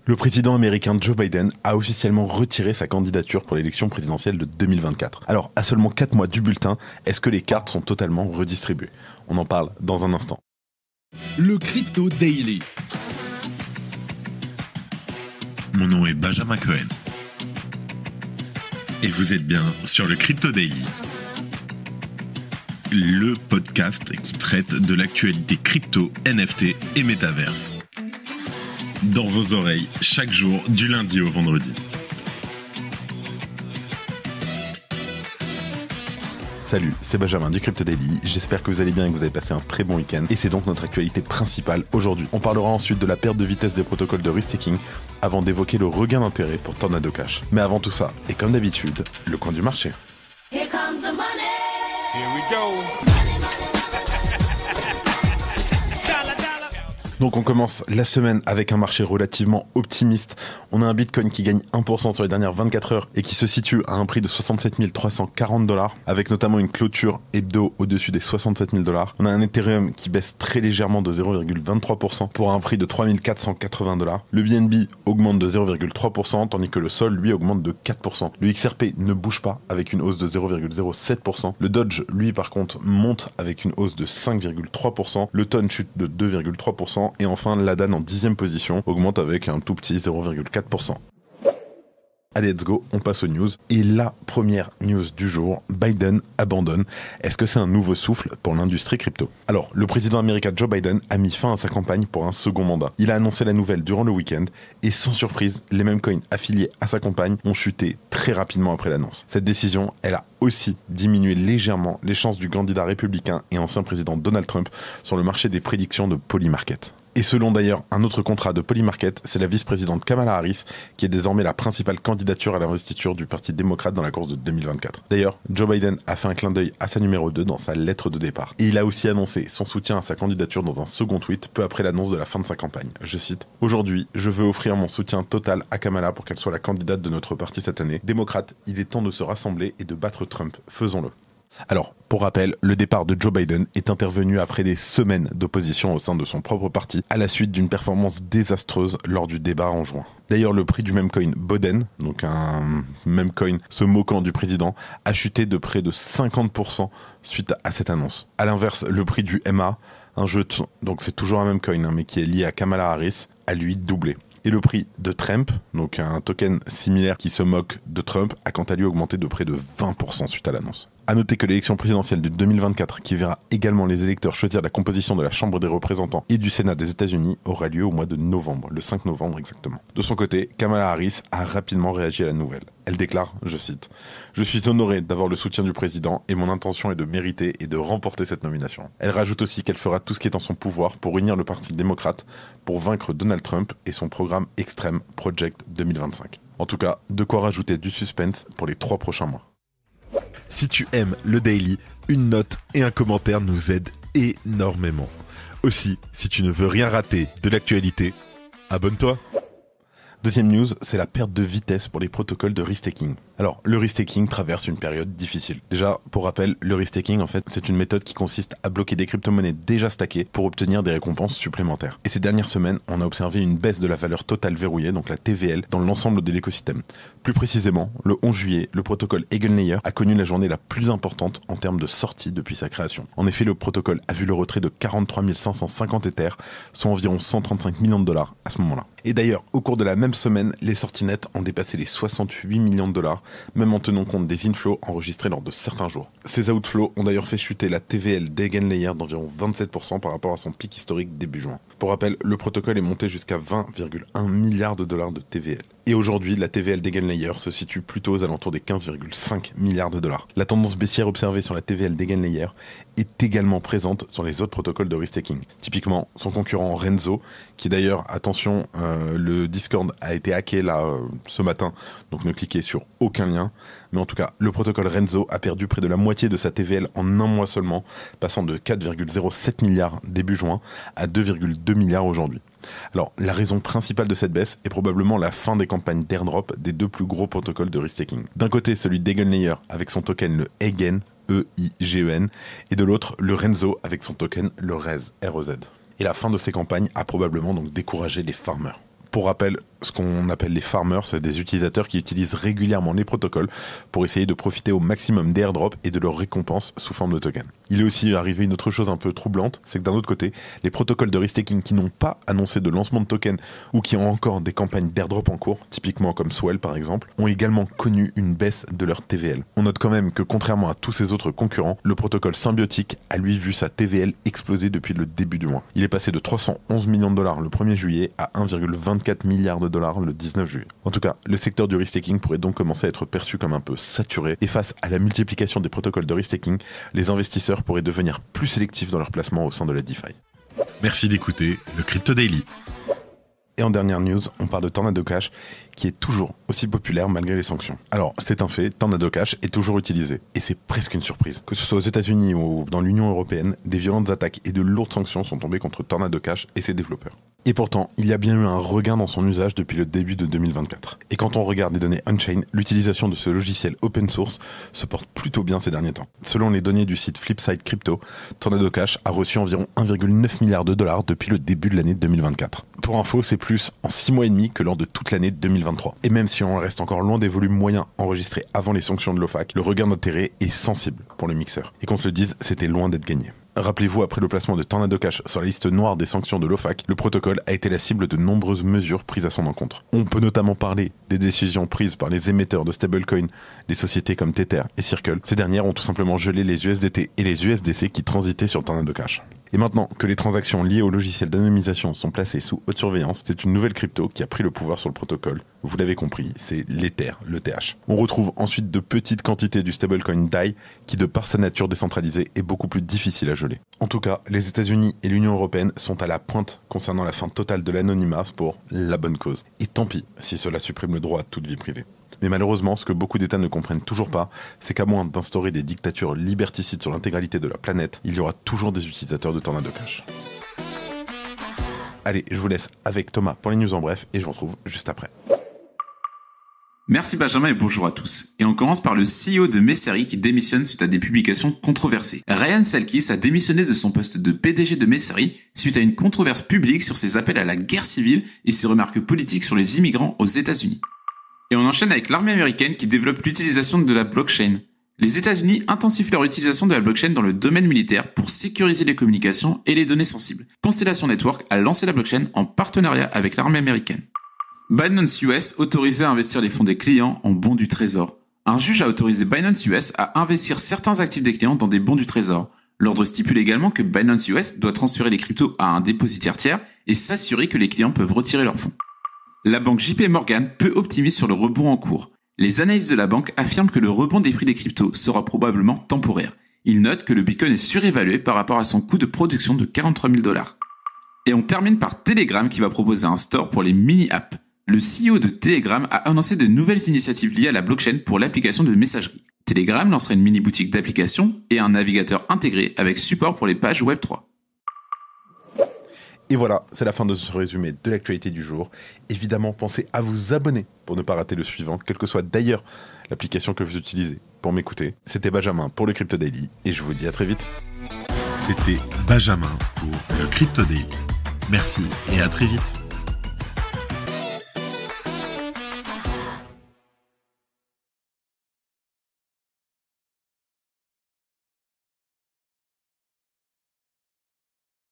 Le président américain Joe Biden a officiellement retiré sa candidature pour l'élection présidentielle de 2024. Alors, à seulement 4 mois du bulletin, est-ce que les cartes sont totalement redistribuées? On en parle dans un instant. Le Crypto Daily. Mon nom est Benjamin Cohen. Et vous êtes bien sur le Crypto Daily. Le podcast qui traite de l'actualité crypto, NFT et métaverse. Dans vos oreilles, chaque jour, du lundi au vendredi. Salut, c'est Benjamin du Crypto Daily, j'espère que vous allez bien et que vous avez passé un très bon week-end. Et c'est donc notre actualité principale aujourd'hui. On parlera ensuite de la perte de vitesse des protocoles de restaking avant d'évoquer le regain d'intérêt pour Tornado Cash. Mais avant tout ça, et comme d'habitude, le coin du marché. Here comes the money. Here we go. Donc on commence la semaine avec un marché relativement optimiste. On a un Bitcoin qui gagne 1% sur les dernières 24 heures et qui se situe à un prix de 67 340 $, avec notamment une clôture hebdo au-dessus des 67 000 $. On a un Ethereum qui baisse très légèrement de 0,23% pour un prix de 3 480 $. Le BNB augmente de 0,3%, tandis que le Sol, lui, augmente de 4%. Le XRP ne bouge pas avec une hausse de 0,07%. Le Doge, lui, par contre, monte avec une hausse de 5,3%. Le Ton chute de 2,3%. Et enfin, l'ADAN en 10e position augmente avec un tout petit 0,4%. Allez, let's go, on passe aux news. Et la première news du jour, Biden abandonne. Est-ce que c'est un nouveau souffle pour l'industrie crypto? Alors, le président américain Joe Biden a mis fin à sa campagne pour un second mandat. Il a annoncé la nouvelle durant le week-end et sans surprise, les mêmes coins affiliés à sa campagne ont chuté très rapidement après l'annonce. Cette décision, elle a aussi diminué légèrement les chances du candidat républicain et ancien président Donald Trump sur le marché des prédictions de Polymarket. Et selon d'ailleurs un autre contrat de Polymarket, c'est la vice-présidente Kamala Harris qui est désormais la principale candidature à l'investiture du Parti démocrate dans la course de 2024. D'ailleurs, Joe Biden a fait un clin d'œil à sa numéro 2 dans sa lettre de départ. Et il a aussi annoncé son soutien à sa candidature dans un second tweet peu après l'annonce de la fin de sa campagne. Je cite « Aujourd'hui, je veux offrir mon soutien total à Kamala pour qu'elle soit la candidate de notre parti cette année. Démocrate, il est temps de se rassembler et de battre Trump. Faisons-le. » Alors, pour rappel, le départ de Joe Biden est intervenu après des semaines d'opposition au sein de son propre parti, à la suite d'une performance désastreuse lors du débat en juin. D'ailleurs, le prix du meme coin Boden, donc un meme coin se moquant du président, a chuté de près de 50% suite à cette annonce. A l'inverse, le prix du MA, un jeton, donc c'est toujours un meme coin, mais qui est lié à Kamala Harris, a lui doublé. Et le prix de Trump, donc un token similaire qui se moque de Trump, a quant à lui augmenté de près de 20% suite à l'annonce. A noter que l'élection présidentielle de 2024, qui verra également les électeurs choisir la composition de la Chambre des représentants et du Sénat des États-Unis, aura lieu au mois de novembre, le 5 novembre exactement. De son côté, Kamala Harris a rapidement réagi à la nouvelle. Elle déclare, je cite, « Je suis honorée d'avoir le soutien du président et mon intention est de mériter et de remporter cette nomination. » Elle rajoute aussi qu'elle fera tout ce qui est en son pouvoir pour unir le Parti démocrate pour vaincre Donald Trump et son programme extrême Project 2025. En tout cas, de quoi rajouter du suspense pour les 3 prochains mois. Si tu aimes le Daily, une note et un commentaire nous aident énormément. Aussi, si tu ne veux rien rater de l'actualité, abonne-toi. Deuxième news, c'est la perte de vitesse pour les protocoles de restaking. Alors, le restaking traverse une période difficile. Déjà, pour rappel, le restaking, en fait, c'est une méthode qui consiste à bloquer des crypto-monnaies déjà stackées pour obtenir des récompenses supplémentaires. Et ces dernières semaines, on a observé une baisse de la valeur totale verrouillée, donc la TVL, dans l'ensemble de l'écosystème. Plus précisément, le 11 juillet, le protocole Eigenlayer a connu la journée la plus importante en termes de sortie depuis sa création. En effet, le protocole a vu le retrait de 43 550 Ethers, soit environ 135 millions de dollars à ce moment-là. Et d'ailleurs, au cours de la même semaine, les sorties nettes ont dépassé les 68 millions de dollars, même en tenant compte des inflows enregistrés lors de certains jours. Ces outflows ont d'ailleurs fait chuter la TVL d'Eigenlayer d'environ 27% par rapport à son pic historique début juin. Pour rappel, le protocole est monté jusqu'à 20,1 milliards de dollars de TVL. Et aujourd'hui, la TVL d'Eigenlayer se situe plutôt aux alentours des 15,5 milliards de dollars. La tendance baissière observée sur la TVL d'Eigenlayer est également présente sur les autres protocoles de restaking. Typiquement, son concurrent Renzo, qui d'ailleurs, attention, le Discord a été hacké là ce matin, donc ne cliquez sur aucun lien. Mais en tout cas, le protocole Renzo a perdu près de la moitié de sa TVL en un mois seulement, passant de 4,07 milliards début juin à 2,2 milliards aujourd'hui. Alors, la raison principale de cette baisse est probablement la fin des campagnes d'airdrop des 2 plus gros protocoles de restaking. D'un côté, celui d'Eigenlayer avec son token le Eigen, E-I-G-E-N, et de l'autre, le Renzo avec son token le REZ, R-E-Z. Et la fin de ces campagnes a probablement donc découragé les farmers. Pour rappel, Ce qu'on appelle les farmers, c'est des utilisateurs qui utilisent régulièrement les protocoles pour essayer de profiter au maximum des airdrops et de leurs récompenses sous forme de tokens. Il est aussi arrivé une autre chose un peu troublante, c'est que d'un autre côté, les protocoles de restaking qui n'ont pas annoncé de lancement de tokens ou qui ont encore des campagnes d'airdrop en cours, typiquement comme Swell par exemple, ont également connu une baisse de leur TVL. On note quand même que contrairement à tous ses autres concurrents, le protocole Symbiotic a lui vu sa TVL exploser depuis le début du mois. Il est passé de 311 millions de dollars le 1er juillet à 1,24 milliard de dollars le 19 juillet. En tout cas, le secteur du restaking pourrait donc commencer à être perçu comme un peu saturé, et face à la multiplication des protocoles de restaking, les investisseurs pourraient devenir plus sélectifs dans leur placement au sein de la DeFi. Merci d'écouter le Crypto Daily. Et en dernière news, on parle de Tornado Cash, qui est toujours aussi populaire malgré les sanctions. Alors, c'est un fait, Tornado Cash est toujours utilisé. Et c'est presque une surprise. Que ce soit aux États-Unis ou dans l'Union européenne, des violentes attaques et de lourdes sanctions sont tombées contre Tornado Cash et ses développeurs. Et pourtant, il y a bien eu un regain dans son usage depuis le début de 2024. Et quand on regarde les données on-chain, l'utilisation de ce logiciel open source se porte plutôt bien ces derniers temps. Selon les données du site Flipside Crypto, Tornado Cash a reçu environ 1,9 milliard de dollars depuis le début de l'année 2024. Pour info, c'est plus en 6 mois et demi que lors de toute l'année 2023. Et même si on reste encore loin des volumes moyens enregistrés avant les sanctions de l'OFAC, le regain d'intérêt est sensible pour le mixeur. Et qu'on se le dise, c'était loin d'être gagné. Rappelez-vous, après le placement de Tornado Cash sur la liste noire des sanctions de l'OFAC, le protocole a été la cible de nombreuses mesures prises à son encontre. On peut notamment parler des décisions prises par les émetteurs de stablecoin, des sociétés comme Tether et Circle. Ces dernières ont tout simplement gelé les USDT et les USDC qui transitaient sur Tornado Cash. Et maintenant que les transactions liées au logiciel d'anonymisation sont placées sous haute surveillance, c'est une nouvelle crypto qui a pris le pouvoir sur le protocole. Vous l'avez compris, c'est l'Ether, l'ETH. On retrouve ensuite de petites quantités du stablecoin DAI qui, de par sa nature décentralisée, est beaucoup plus difficile à geler. En tout cas, les États-Unis et l'Union européenne sont à la pointe concernant la fin totale de l'anonymat pour la bonne cause. Et tant pis si cela supprime le droit à toute vie privée. Mais malheureusement, ce que beaucoup d'États ne comprennent toujours pas, c'est qu'à moins d'instaurer des dictatures liberticides sur l'intégralité de la planète, il y aura toujours des utilisateurs de Tornado Cash. Allez, je vous laisse avec Thomas pour les news en bref, et je vous retrouve juste après. Merci Benjamin et bonjour à tous. Et on commence par le CEO de Messari qui démissionne suite à des publications controversées. Ryan Selkis a démissionné de son poste de PDG de Messari suite à une controverse publique sur ses appels à la guerre civile et ses remarques politiques sur les immigrants aux États-Unis. Et on enchaîne avec l'armée américaine qui développe l'utilisation de la blockchain. Les États-Unis intensifient leur utilisation de la blockchain dans le domaine militaire pour sécuriser les communications et les données sensibles. Constellation Network a lancé la blockchain en partenariat avec l'armée américaine. Binance US autorisé à investir les fonds des clients en bons du trésor. Un juge a autorisé Binance US à investir certains actifs des clients dans des bons du trésor. L'ordre stipule également que Binance US doit transférer les cryptos à un dépositaire tiers et s'assurer que les clients peuvent retirer leurs fonds. La banque JP Morgan peu optimiste sur le rebond en cours. Les analystes de la banque affirment que le rebond des prix des cryptos sera probablement temporaire. Ils notent que le Bitcoin est surévalué par rapport à son coût de production de 43 000 $. Et on termine par Telegram qui va proposer un store pour les mini-apps. Le CEO de Telegram a annoncé de nouvelles initiatives liées à la blockchain pour l'application de messagerie. Telegram lancera une mini-boutique d'applications et un navigateur intégré avec support pour les pages Web3. Et voilà, c'est la fin de ce résumé de l'actualité du jour. Évidemment, pensez à vous abonner pour ne pas rater le suivant, quelle que soit d'ailleurs l'application que vous utilisez pour m'écouter. C'était Benjamin pour le Crypto Daily et je vous dis à très vite. C'était Benjamin pour le Crypto Daily. Merci et à très vite.